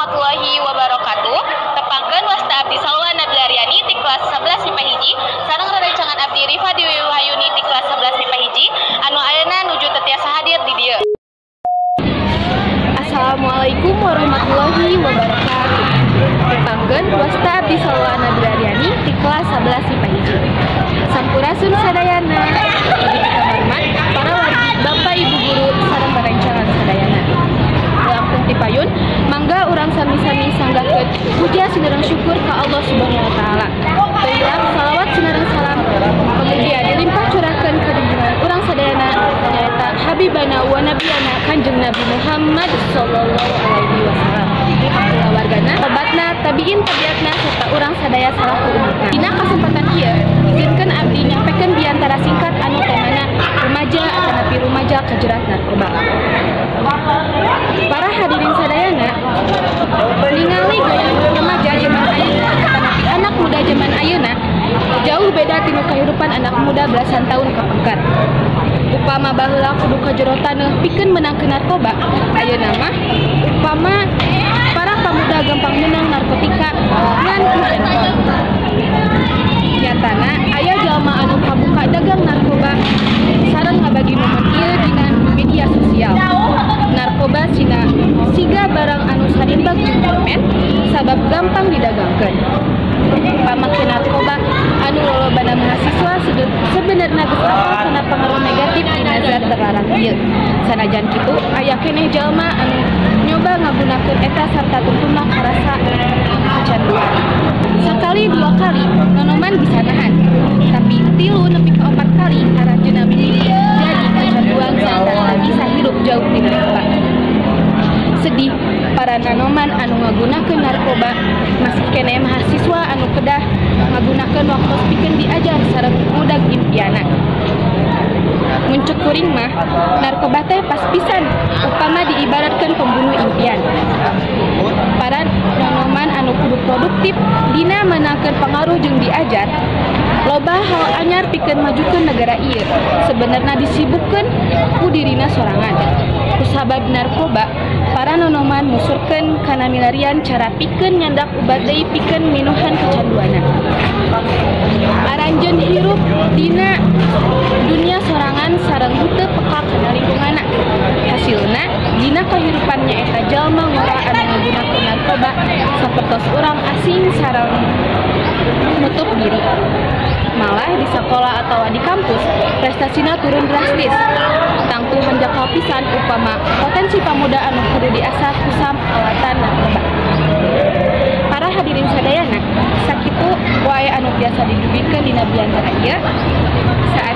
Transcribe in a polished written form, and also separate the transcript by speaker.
Speaker 1: warahmatullahi wabarakatuh. Tepangkeun wasta abdi Salwa Nabila Aryani ti kelas 11 MIPA hiji sareng rerencangan abdi Rifa Dewi Wahyuni ti kelas 11 MIPA hiji anu ayeuna nuju teu tiasa hadir di dieu.
Speaker 2: Assalamualaikum warahmatullahi wabarakatuh. Tepangkeun wasta abdi Salwa Nabila Aryani ti kelas 11 MIPA hiji. Sampurasun sadayana. Abdi kahormat para wargi Bapak Ibu guru sareng rerencangan sadayana. Langkung ti payun mangga urang sami-sami sanggahkeun puja sinereng syukur ka Allah Subhanahu wa taala. Teuing salawat sinereng salam kemudian dilimpah curahkeun ka junjungan urang sadayana nyaeta habibana wa nabiyana Kanjeng Nabi Muhammad sallallahu alaihi wasallam. Wargana, obatna, tabiin tabiatna serta urang sadaya salaku umatna. Dina kasempatan ieu izinkeun abdi nyampikeun biantara singkat anu temana remaja atanapi rumaja kajerat narkoba. Para hadirin sadayana, ningali gaya remaja zaman ayeuna atanapi anak muda zaman ayeuna jauh beda tinu kahirupan anak muda belasan tahun kapengker. Upama baheula kudu kajerotan pikeun menangkeun narkoba, ayeuna mah upama para pemuda gampang menang narkotika ngan ku handphone. Nyatana aya jalma anu kabuka dagang narkoba sareng ngabagi momen ieu dina media sosial. Narkoba siga barang anu sarimbag jeung permen sabab gampang didagangkeun. Pamake narkoba anu lolobana mahasiswa sebenarnya geus apal kana pengaruh negatif dina zat terlarang ieu. Sanajan kitu aya keneh jalma anu nyoba ngagunakeun eta sarta tuntuna karasa kecanduan. Sakali dua kali nonoman bisa nahan, tapi 3 nepi ka 4 kali aranjeunna mimiti jadi kecanduan sehingga bisa hirup jauh di narkoba. Sedih para nanoman anu ngagunakeun narkoba masih keneh mahasiswa anu kedah ngagunakeun waktu pikeun diajar sareng mudag impiana. Muncul kuring mah narkoba teh pas pisan upama diibaratkeun pembunuh impian. Para nanoman anu kudu produktif dina meunangkeun pengaruh jeung diajar loba hal anyar pikeun majukeun negara ieu sebenarnya disibukkeun ku dirina sorangan. Kusabab narkoba para nonoman musurkeun kana milarian cara pikeun nyandak ubat deui pikeun minuhan kecanduana. Aranjeun hirup dina dunia sorangan sareng henteu peka kana lingkunganna. Hasilna dina kahirupannya eta jalma ngora anu ngagunakeun narkoba sapertos urang asing sareng nutup diri. Malah di sekolah atau di kampus prestasina turun drastis. Tangtu hanjakal pisan upama potensi pamuda anu kudu diasah kusam alatan narkoba. Para hadirin sadayana, sakitu wae anu biasa didugikeun dina biantara ieu saat